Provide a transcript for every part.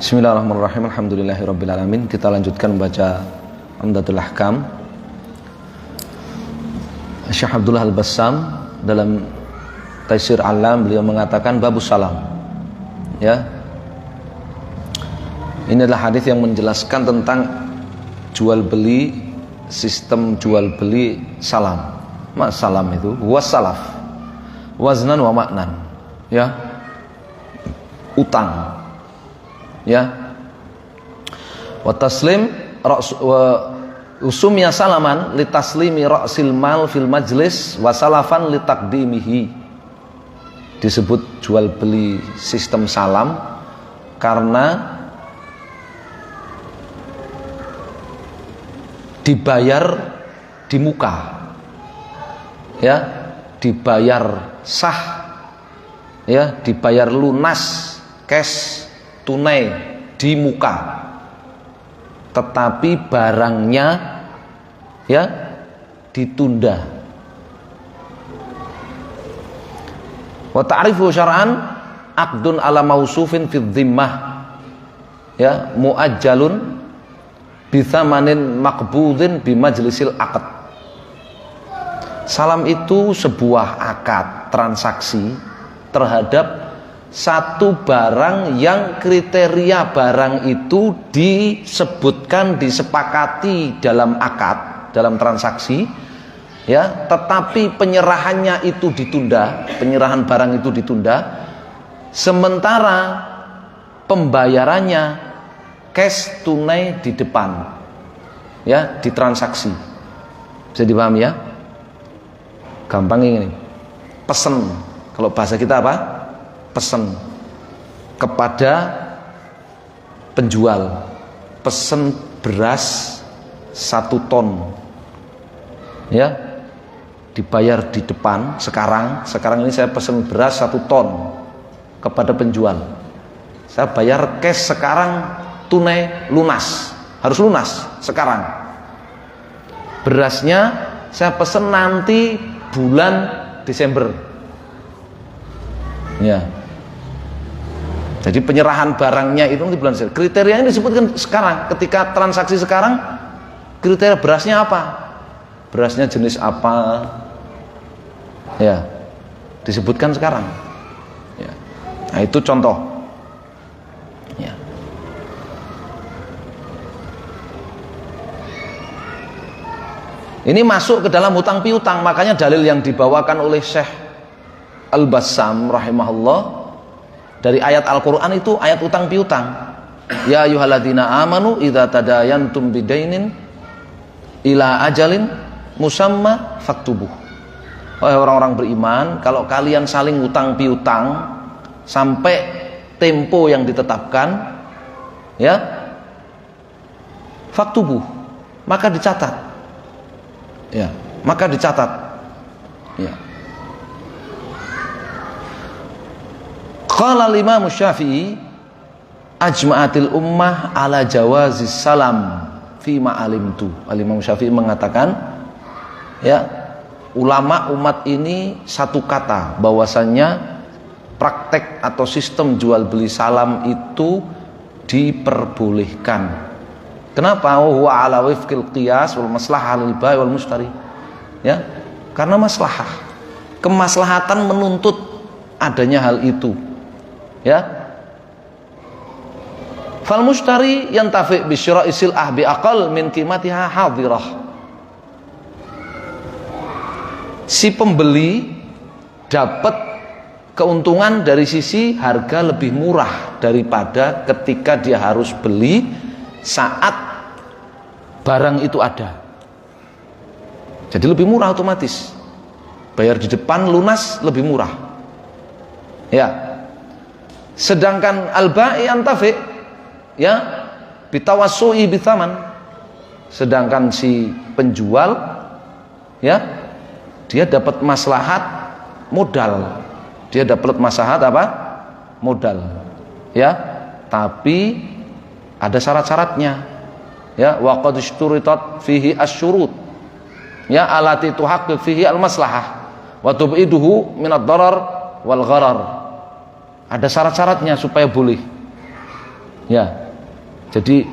Bismillahirrahmanirrahim. Alhamdulillahirabbil alamin. Kita lanjutkan membaca Umdatul Ahkam. Syekh Abdullah Al-Bassam dalam Taisir Alam beliau mengatakan babus salam. Ya. Ini adalah hadis yang menjelaskan tentang jual beli, sistem jual beli salam. Salam itu wassalaf. Waznan wa maknan. Ya. Utang. Ya, wa taslim wa usumya salaman li taslimi ra'sil mal fil majlis wa salafan li taqdimihi. Disebut jual beli sistem salam karena dibayar di muka, ya, dibayar sah, ya, dibayar lunas, cash, tunai di muka, tetapi barangnya, ya, ditunda. Wa ta'rifu syar'an aqdun ala mausufin fi dhimmah, ya, muajjalun bi thamanin maqbudin bi majlisil aqd. Salam itu sebuah akad transaksi terhadap satu barang yang kriteria barang itu disebutkan, disepakati dalam akad, dalam transaksi, ya, tetapi penyerahannya itu ditunda, penyerahan barang itu ditunda, sementara pembayarannya cash tunai di depan, ya, di transaksi. Bisa dipahami, ya? Gampang ini. Pesen, kalau bahasa kita apa? Pesen kepada penjual, pesen beras 1 ton, ya, dibayar di depan. Sekarang ini saya pesen beras 1 ton kepada penjual, saya bayar cash sekarang, tunai, lunas, harus lunas sekarang. Berasnya saya pesen nanti bulan Desember, ya. Jadi penyerahan barangnya itu nanti bulan Desember. Kriterianya disebutkan sekarang. Ketika transaksi sekarang, kriteria berasnya apa? Berasnya jenis apa? Ya, disebutkan sekarang. Ya. Nah, itu contoh. Ya. Ini masuk ke dalam hutang piutang. Makanya dalil yang dibawakan oleh Syekh Al-Bassam rahimahullah dari ayat Al-Quran itu ayat utang piutang. Ya ayyuhalladzina amanu idza tadayantum bidainin ila ajalin musamma faktubuh. Wahai orang-orang beriman, kalau kalian saling utang piutang sampai tempo yang ditetapkan, ya, faktubuh, maka dicatat. Ya, maka dicatat. Ya. Qala al-Imam Syafi'i ajma'atil ummah ala jawazis salam fi ma alimtu. Al-Imam Syafi'i mengatakan, ya, ulama umat ini satu kata bahwasannya praktek atau sistem jual beli salam itu diperbolehkan. Kenapa? Huwa ala wifqil qiyas wal maslahah lil bai' wal mushtari. Ya, karena maslahah, kemaslahatan menuntut adanya hal itu. Ya, fal mushtari yantafi bi syira'i sil'ah bi aqal min qimatiha hadirah. Si pembeli dapat keuntungan dari sisi harga lebih murah daripada ketika dia harus beli saat barang itu ada. Jadi lebih murah otomatis. Bayar di depan, lunas, lebih murah. Ya. Sedangkan al-ba'i antafi, ya, bitawassu'i bithaman. Sedangkan si penjual, ya, dia dapat maslahat modal. Dia dapat maslahat apa? Modal. Ya, tapi ada syarat-syaratnya. Ya, wa qad ishturitat fihi asyurut. Ya, alati tuhaqqiq fihi al-maslahah wa tub'iduhu min ad-darar wal gharar. Ada syarat-syaratnya supaya boleh. Ya. Jadi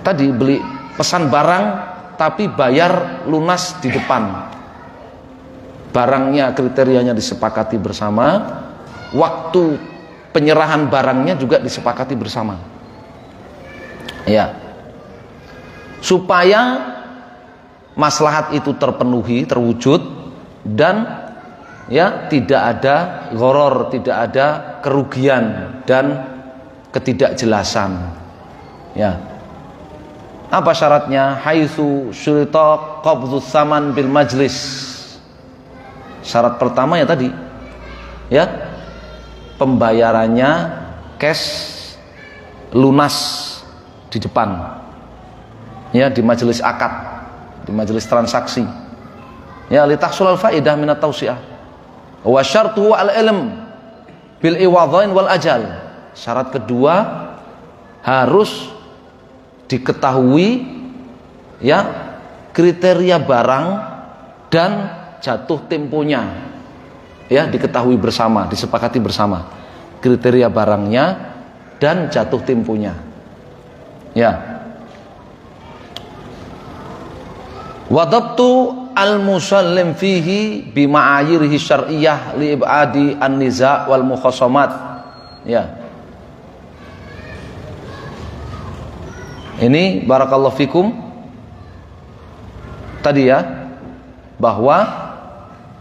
tadi beli pesan barang tapi bayar lunas di depan. Barangnya kriterianya disepakati bersama, waktu penyerahan barangnya juga disepakati bersama. Ya. Supaya maslahat itu terpenuhi, terwujud, dan ya tidak ada gharar, tidak ada kerugian dan ketidakjelasan. Ya. Apa syaratnya? Haitsu syurita qabdhus saman bil majlis. Syarat pertama ya tadi. Ya. Pembayarannya cash lunas di depan. Ya, di majelis akad, di majelis transaksi. Ya, li tahsulul faidah min at-tawsi'ah. Wa syartu al-ilm bil iwadhain wal ajal. Syarat kedua harus diketahui ya kriteria barang dan jatuh temponya. Ya, diketahui bersama, disepakati bersama kriteria barangnya dan jatuh temponya. Ya. Wadabtu al-musallim fihi bima'ayirihi syar'iyyah li ibadi an-niza' wal mukhasamat. Ya. Ini barakallahu fikum tadi ya, bahwa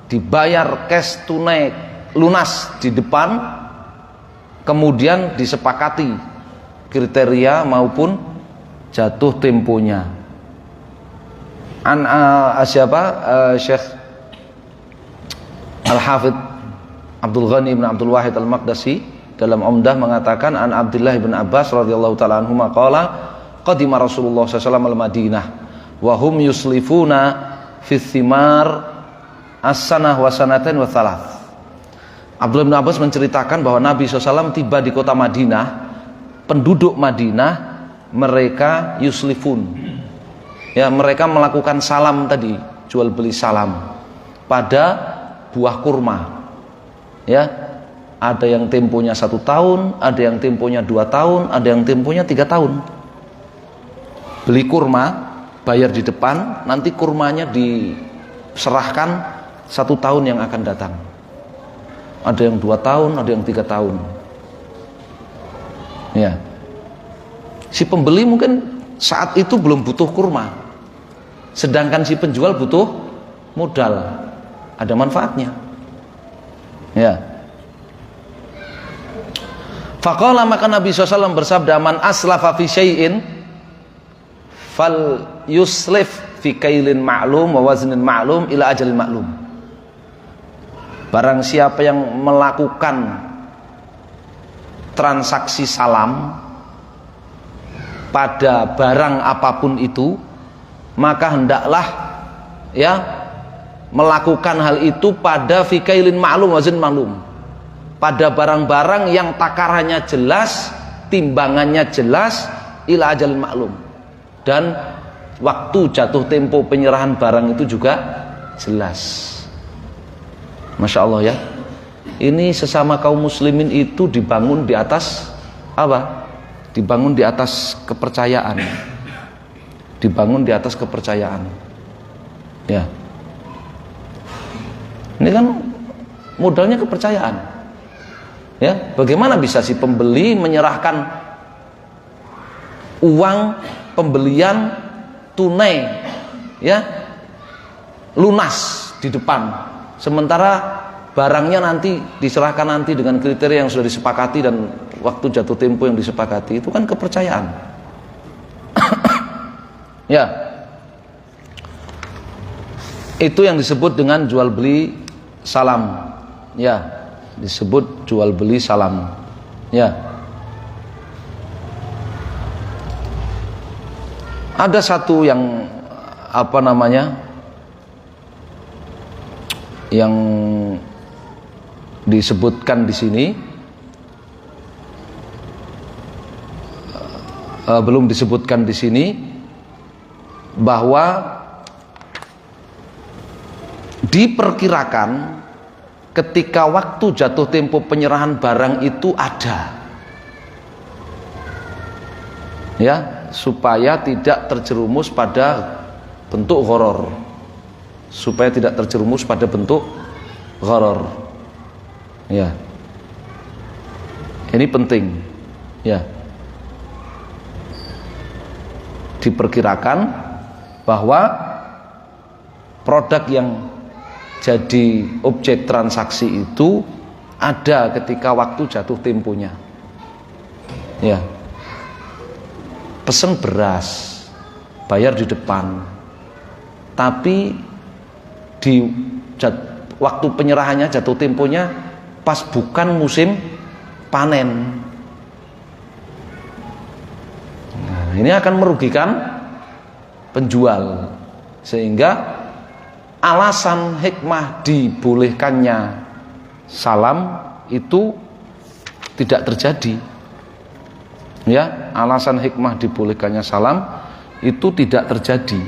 dibayar cash tunai lunas di depan, kemudian disepakati kriteria maupun jatuh temponya. Syekh Al-Hafidh Abdul Ghani bin Abdul Wahid Al-Maqdisi dalam Umdah mengatakan an Abdullah bin Abbas radhiyallahu taala anhuma qala qadima Rasulullah sallallahu alaihi wasallam al-Madinah wa hum yuslifuna fi thimar as-sanah wa sanatain wa thalath. Abdullah bin Abbas menceritakan bahwa Nabi SAW tiba di kota Madinah, penduduk Madinah mereka yuslifun, ya mereka melakukan salam tadi, jual beli salam pada buah kurma. Ya, ada yang temponya 1 tahun, ada yang temponya 2 tahun, ada yang temponya 3 tahun. Beli kurma, bayar di depan, nanti kurmanya diserahkan 1 tahun yang akan datang. Ada yang 2 tahun, ada yang 3 tahun. Ya. Si pembeli mungkin saat itu belum butuh kurma, sedangkan si penjual butuh modal, ada manfaatnya. Ya. Faqala, maka Nabi SAW bersabda, man aslafa fi syai'in fal yuslif fi kailin ma'lum wa waznin ma'lum ila ajalin ma'lum. Barang siapa yang melakukan transaksi salam pada barang apapun itu, maka hendaklah ya melakukan hal itu pada fi kailin ma'lum wa waznin ma'lum, pada barang-barang yang takarannya jelas, timbangannya jelas, ila ajalin ma'lum, dan waktu jatuh tempo penyerahan barang itu juga jelas. Masya Allah ya. Ini sesama kaum muslimin itu dibangun di atas apa? Dibangun di atas kepercayaan. Dibangun di atas kepercayaan. Ya. Ini kan modalnya kepercayaan. Ya, bagaimana bisa si pembeli menyerahkan uang pembelian tunai ya lunas di depan, sementara barangnya nanti diserahkan nanti dengan kriteria yang sudah disepakati dan waktu jatuh tempo yang disepakati? Itu kan kepercayaan. Ya, itu yang disebut dengan jual beli salam. Ya, disebut jual beli salam. Ya. Ada satu yang apa namanya, yang disebutkan di sini, belum disebutkan di sini, bahwa diperkirakan ketika waktu jatuh tempo penyerahan barang itu ada, Ya, supaya tidak terjerumus pada bentuk gharar. Supaya tidak terjerumus pada bentuk gharar. Ya. Ini penting. Ya. Diperkirakan bahwa produk yang jadi objek transaksi itu ada ketika waktu jatuh temponya. Ya. Pesen beras, bayar di depan, tapi di waktu penyerahannya jatuh temponya pas bukan musim panen. Nah, ini akan merugikan penjual, sehingga alasan hikmah dibolehkannya salam itu tidak terjadi. Ya, alasan hikmah dibolehkannya salam itu tidak terjadi.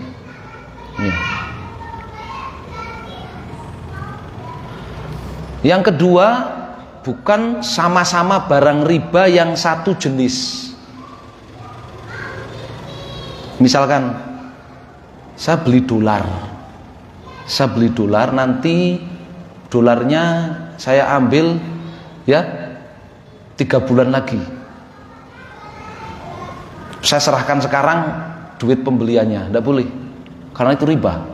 Ya. Yang kedua, bukan sama-sama barang riba yang satu jenis. Misalkan saya beli dolar, nanti dolarnya saya ambil ya 3 bulan lagi. Saya serahkan sekarang duit pembeliannya, tidak boleh, karena itu riba.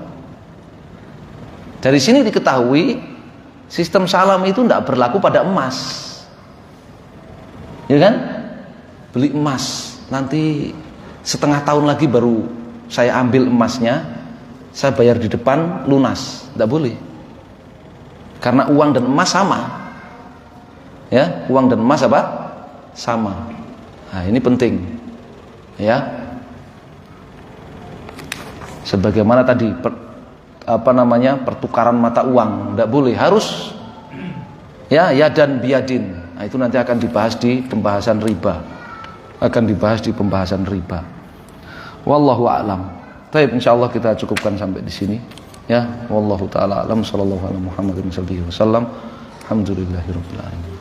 Dari sini diketahui sistem salam itu tidak berlaku pada emas, ya kan? Beli emas, nanti setengah tahun lagi baru saya ambil emasnya, saya bayar di depan lunas, tidak boleh, karena uang dan emas sama. Ya, uang dan emas apa? Sama. Nah, ini penting. Ya, sebagaimana tadi pertukaran mata uang tidak boleh, harus ya dan biadin. Nah, itu nanti akan dibahas di pembahasan riba, wallahu a'lam. Baik, insyaallah kita cukupkan sampai di sini ya. Wallahu taala alam, sallallahu alaihi Muhammadin sallallahu alaihi wasallam. Alhamdulillahirabbil alamin.